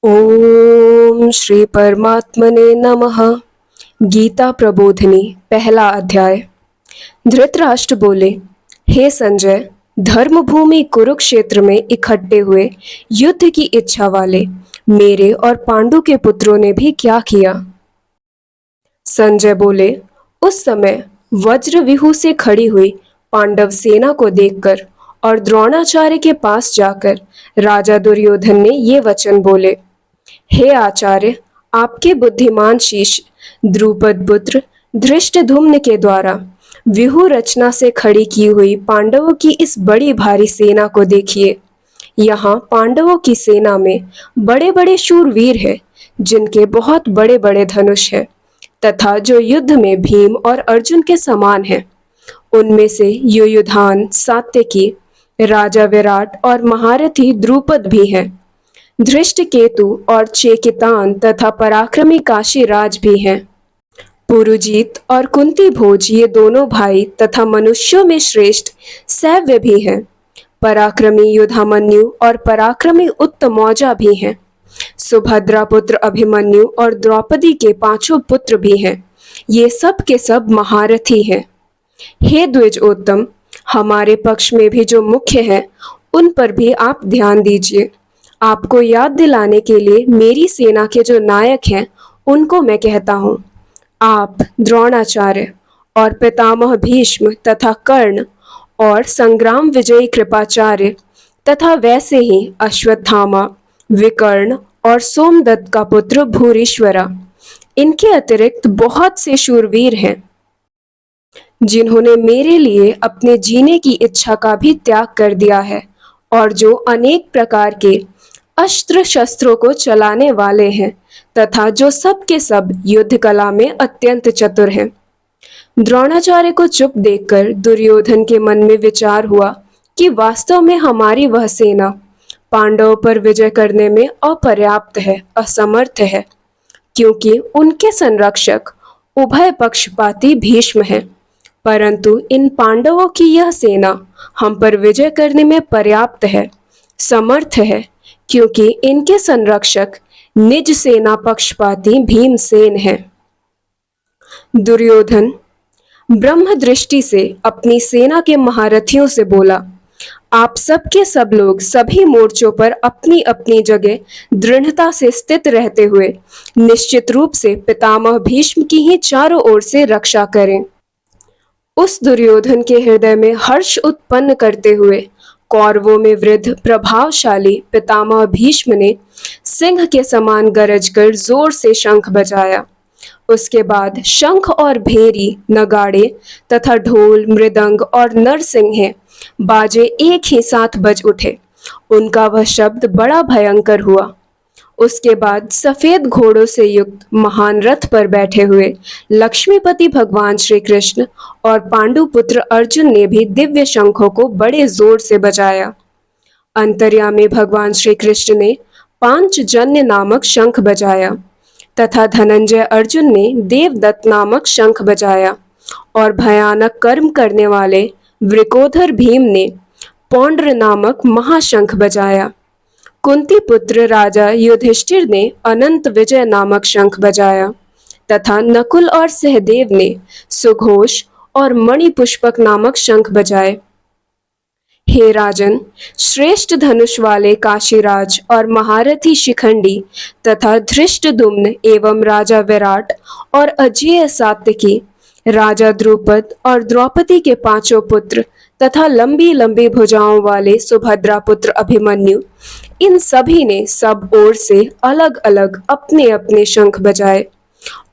ओम श्री परमात्मने नमः। गीता प्रबोधिनी पहला अध्याय। धृतराष्ट्र बोले, हे संजय, धर्मभूमि कुरुक्षेत्र में इकट्ठे हुए युद्ध की इच्छा वाले मेरे और पांडु के पुत्रों ने भी क्या किया? संजय बोले, उस समय वज्रव्यूह से खड़ी हुई पांडव सेना को देखकर और द्रोणाचार्य के पास जाकर राजा दुर्योधन ने ये वचन बोले, हे आचार्य, आपके बुद्धिमान शिष्य द्रुपद पुत्र धृष्टद्युम्न के द्वारा व्यूह रचना से खड़ी की हुई पांडवों की इस बड़ी भारी सेना को देखिए। यहाँ पांडवों की सेना में बड़े बड़े शूरवीर हैं, जिनके बहुत बड़े बड़े धनुष हैं तथा जो युद्ध में भीम और अर्जुन के समान हैं। उनमें से युयुधान, सात्यकी, राजा विराट और महारथी द्रुपद भी हैं। धृष्टकेतु और चेकितान तथा पराक्रमी काशीराज भी हैं। पुरुजीत और कुंती भोज ये दोनों भाई तथा मनुष्यों में श्रेष्ठ सैव्य भी हैं। पराक्रमी युधामन्यु और पराक्रमी उत्तमौजा भी हैं। सुभद्रा पुत्र अभिमन्यु और द्रौपदी के पांचों पुत्र भी हैं। ये सब के सब महारथी हैं। हे द्विजोत्तम, हमारे पक्ष में भी जो मुख्य हैं, उन पर भी आप ध्यान दीजिए। आपको याद दिलाने के लिए मेरी सेना के जो नायक हैं, उनको मैं कहता हूँ। आप द्रोणाचार्य और पितामह भीष्म तथा कर्ण और संग्राम विजयी कृपाचार्य तथा वैसे ही अश्वत्थामा, विकर्ण और सोमदत्त का पुत्र भूरिश्वरा, इनके अतिरिक्त बहुत से शूरवीर हैं, जिन्होंने मेरे लिए अपने जीने की इच्छा का भी त्याग कर दिया है और जो अनेक प्रकार के अस्त्र शस्त्रों को चलाने वाले हैं तथा जो सब के सब युद्ध कला में अत्यंत चतुर हैं। द्रोणाचार्य को चुप देखकर दुर्योधन के मन में विचार हुआ कि वास्तव में हमारी वह सेना पांडवों पर विजय करने में अपर्याप्त है, असमर्थ है, क्योंकि उनके संरक्षक उभय पक्षपाती भीष्म हैं। परंतु इन पांडवों की यह सेना हम पर विजय करने में पर्याप्त है, समर्थ है, क्योंकि इनके संरक्षक निज सेना पक्षपाती भीमसेन हैं। दुर्योधन ब्रह्म दृष्टि से अपनी सेना के महारथियों से बोला, आप सब के सब लोग सभी मोर्चों पर अपनी अपनी जगह दृढ़ता से स्थित रहते हुए निश्चित रूप से पितामह भीष्म की ही चारों ओर से रक्षा करें। उस दुर्योधन के हृदय में हर्ष उत्पन्न करते हुए कौरवों में वृद्ध प्रभावशाली पितामह भीष्म ने सिंह के समान गरज कर जोर से शंख बजाया। उसके बाद शंख और भेरी, नगाड़े तथा ढोल, मृदंग और नरसिंहे बाजे एक ही साथ बज उठे। उनका वह शब्द बड़ा भयंकर हुआ। उसके बाद सफेद घोड़ों से युक्त महान रथ पर बैठे हुए लक्ष्मीपति भगवान श्री कृष्ण और पांडुपुत्र अर्जुन ने भी दिव्य शंखों को बड़े जोर से बजाया। अंतर्यामी भगवान श्री कृष्ण ने पांचजन्य नामक शंख बजाया तथा धनंजय अर्जुन ने देवदत्त नामक शंख बजाया और भयानक कर्म करने वाले वृकोधर भीम ने पौंड्र नामक महाशंख बजाया। कुंती पुत्र राजा युधिष्ठिर ने अनंत विजय नामक शंख बजाया तथा नकुल और सहदेव ने सुघोष और मणिपुष्पक नामक शंख बजाए। हे राजन, श्रेष्ठ धनुष वाले काशीराज और महारथी शिखंडी तथा धृष्टद्युम्न एवं राजा विराट और अजेय सात्यकी, राजा द्रुपद और द्रौपदी के पांचों पुत्र तथा लंबी लंबी भुजाओं वाले सुभद्रा पुत्र अभिमन्यु, इन सभी ने सब ओर से अलग अलग अपने अपने शंख बजाए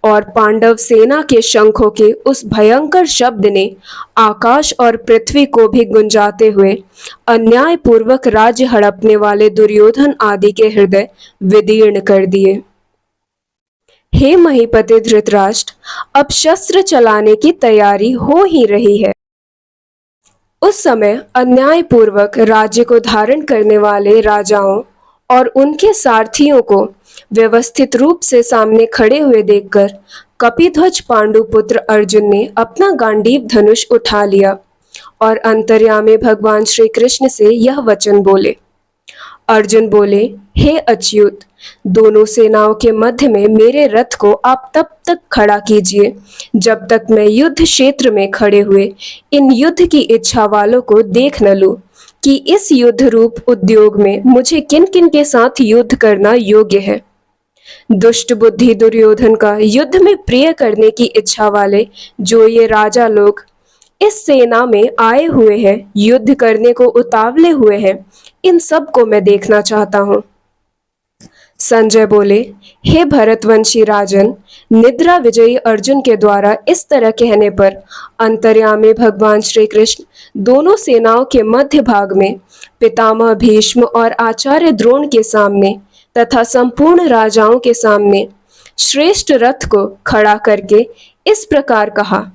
और पांडव सेना के शंखों के उस भयंकर शब्द ने आकाश और पृथ्वी को भी गुंजाते हुए अन्यायपूर्वक राज्य हड़पने वाले दुर्योधन आदि के हृदय विदीर्ण कर दिए। हे महीपति धृतराष्ट्र, अब शस्त्र चलाने की तैयारी हो ही रही है। उस समय अन्यायपूर्वक राज्य को धारण करने वाले राजाओं और उनके सारथियों को व्यवस्थित रूप से सामने खड़े हुए देखकर कपिध्वज पांडुपुत्र अर्जुन ने अपना गांडीव धनुष उठा लिया और अंतर्यामी भगवान श्री कृष्ण से यह वचन बोले। अर्जुन बोले, हे अच्युत, दोनों सेनाओं के मध्य में मेरे रथ को आप तब तक खड़ा कीजिए जब तक मैं युद्ध क्षेत्र में खड़े हुए इन युद्ध की इच्छा वालों को देख न लूं कि इस युद्ध रूप उद्योग में मुझे किन किन के साथ युद्ध करना योग्य है। दुष्ट बुद्धि दुर्योधन का युद्ध में प्रिय करने की इच्छा वाले जो ये राजा लोग इस सेना में आए हुए हैं, युद्ध करने को उतावले हुए हैं, इन सब को मैं देखना चाहता हूं। संजय बोले, हे भरतवंशी राजन, निद्रा विजयी अर्जुन के द्वारा इस तरह कहने पर अंतर्यामी भगवान श्री कृष्ण दोनों सेनाओं के मध्य भाग में पितामह भीष्म और आचार्य द्रोण के सामने तथा संपूर्ण राजाओं के सामने श्रेष्ठ रथ को खड़ा करके इस प्रकार कहा,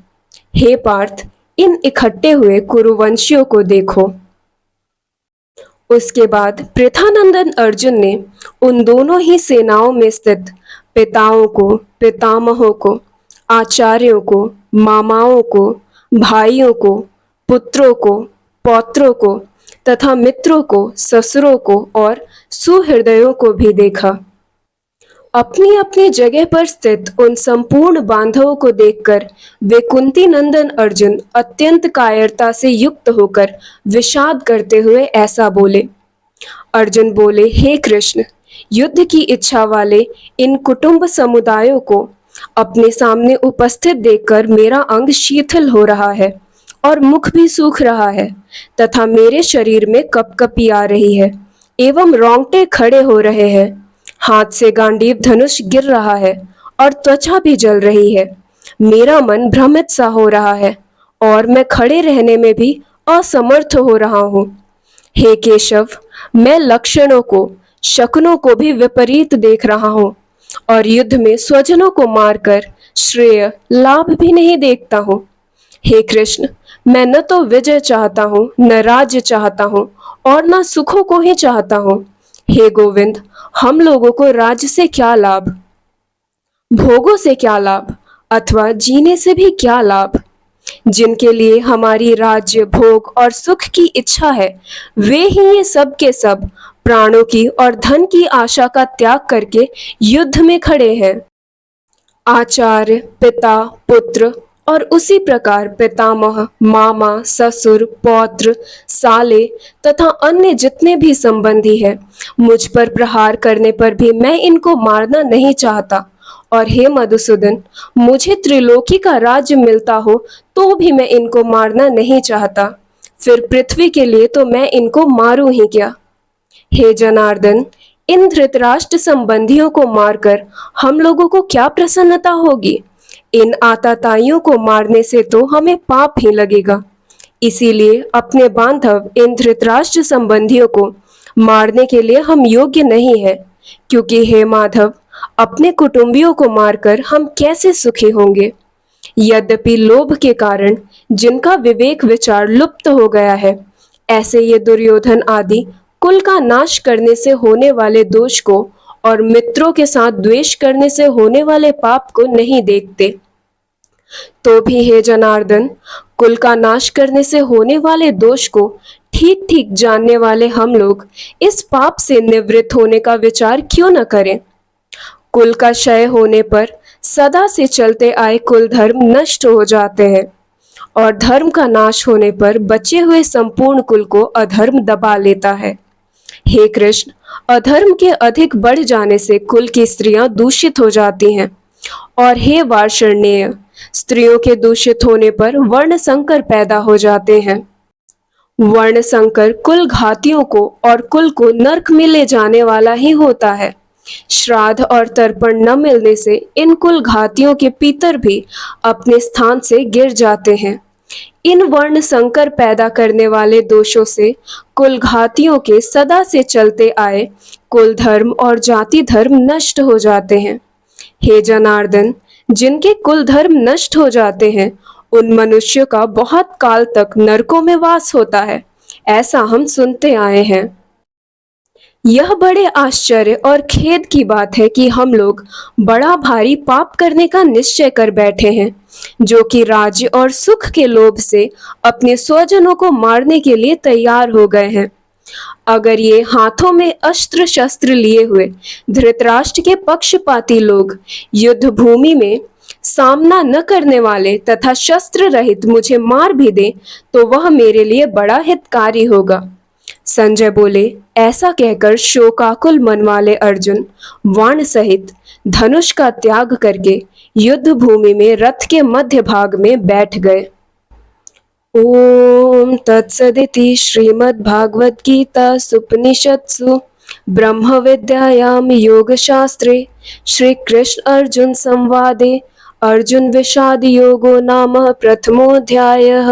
हे पार्थ, इन इकट्ठे हुए कुरुवंशियों को देखो। उसके बाद पृथानंदन अर्जुन ने उन दोनों ही सेनाओं में स्थित पिताओं को, पितामहों को, आचार्यों को, मामाओं को, भाइयों को, पुत्रों को, पौत्रों को तथा मित्रों को, ससुरों को और सुहृदयों को भी देखा। अपनी अपनी जगह पर स्थित उन संपूर्ण बांधवों को देखकर वे कुंती नंदन अर्जुन अत्यंत कायरता से युक्त होकर विषाद करते हुए ऐसा बोले। अर्जुन बोले, हे कृष्ण, युद्ध की इच्छा वाले इन कुटुंब समुदायों को अपने सामने उपस्थित देखकर मेरा अंग शीतल हो रहा है और मुख भी सूख रहा है तथा मेरे शरीर में कपकपी आ रही है एवं रोंगटे खड़े हो रहे हैं। हाथ से गांडीव धनुष गिर रहा है और त्वचा भी जल रही है। मेरा मन भ्रमित सा हो रहा है और मैं खड़े रहने में भी असमर्थ हो रहा हूँ। हे केशव, मैं लक्षणों को, शकुनों को भी विपरीत देख रहा हूँ और युद्ध में स्वजनों को मारकर श्रेय लाभ भी नहीं देखता हूँ। हे कृष्ण, मैं न तो विजय चाहता हूँ, न राज्य चाहता हूँ और न सुखों को ही चाहता हूँ। हे गोविंद, हम लोगों को राज्य से क्या लाभ, भोगों से क्या लाभ अथवा जीने से भी क्या लाभ। जिनके लिए हमारी राज्य, भोग और सुख की इच्छा है, वे ही ये सब के सब प्राणों की और धन की आशा का त्याग करके युद्ध में खड़े हैं। आचार्य, पिता, पुत्र और उसी प्रकार पितामह, मामा, ससुर, पौत्र, साले तथा अन्य जितने भी संबंधी हैं, मुझ पर प्रहार करने पर भी मैं इनको मारना नहीं चाहता। और हे मधुसूदन, मुझे त्रिलोकी का राज्य मिलता हो तो भी मैं इनको मारना नहीं चाहता। फिर पृथ्वी के लिए तो मैं इनको मारूं ही क्या। हे जनार्दन, इन धृतराष्ट्र संबंधियों को मारकर हम लोगों को क्या प्रसन्नता होगी। इन आताताइयों को मारने से तो हमें पाप ही लगेगा। इसीलिए अपने बांधव इन धृतराष्ट्र संबंधियों को मारने के लिए हम योग्य नहीं है, क्योंकि हे माधव, अपने कुटुंबियों को मारकर हम कैसे सुखी होंगे। यद्यपि लोभ के कारण जिनका विवेक विचार लुप्त हो गया है, ऐसे ये दुर्योधन आदि कुल का नाश करने से होने वाले दोष को और मित्रों के साथ द्वेष करने से होने वाले पाप को नहीं देखते। तो भी हे जनार्दन, कुल का नाश करने से होने वाले दोष को ठीक ठीक जानने वाले हम लोग इस पाप से निवृत्त होने का विचार क्यों न करें। कुल का क्षय होने पर सदा से चलते आए कुल धर्म नष्ट हो जाते हैं और धर्म का नाश होने पर बचे हुए संपूर्ण कुल को अधर्म दबा लेता है। हे कृष्ण, अधर्म के अधिक बढ़ जाने से कुल की स्त्रियां दूषित हो जाती हैं और हे वार्षणेय, स्त्रियों के दूषित होने पर वर्ण संकर पैदा हो जाते हैं। वर्ण संकर कुल घातियों को और कुल को नरक में ले जाने वाला ही होता है। श्राद्ध और तर्पण न मिलने से इन कुल घातियों के पितर भी अपने स्थान से गिर जाते हैं। इन वर्ण संकर पैदा करने वाले दोषों से कुल घातियों के सदा से चलते आए कुल धर्म और जाति धर्म नष्ट हो जाते हैं। हे जनार्दन, जिनके कुल धर्म नष्ट हो जाते हैं, उन मनुष्यों का बहुत काल तक नरकों में वास होता है, ऐसा हम सुनते आए हैं। यह बड़े आश्चर्य और खेद की बात है कि हम लोग बड़ा भारी पाप करने का निश्चय कर बैठे हैं, जो कि राज्य और सुख के लोभ से अपने स्वजनों को मारने के लिए तैयार हो गए हैं। अगर ये हाथों में अस्त्र शस्त्र लिए हुए धृतराष्ट्र के पक्षपाती लोग युद्ध भूमि में सामना न करने वाले तथा शस्त्र रहित मुझे मार भी दे तो वह मेरे लिए बड़ा हितकारी होगा। संजय बोले। ऐसा कहकर शोकाकुल मन वाले अर्जुन बाण सहित धनुष का त्याग करके युद्ध भूमि में रथ के मध्य भाग में बैठ गए। ओम तत्सदिति श्रीमद्भागवत गीता सुपनिषत्सु ब्रह्म विद्यायाम योग शास्त्रे श्री कृष्ण अर्जुन संवादे अर्जुन विषाद योगो नाम प्रथमोऽध्यायः।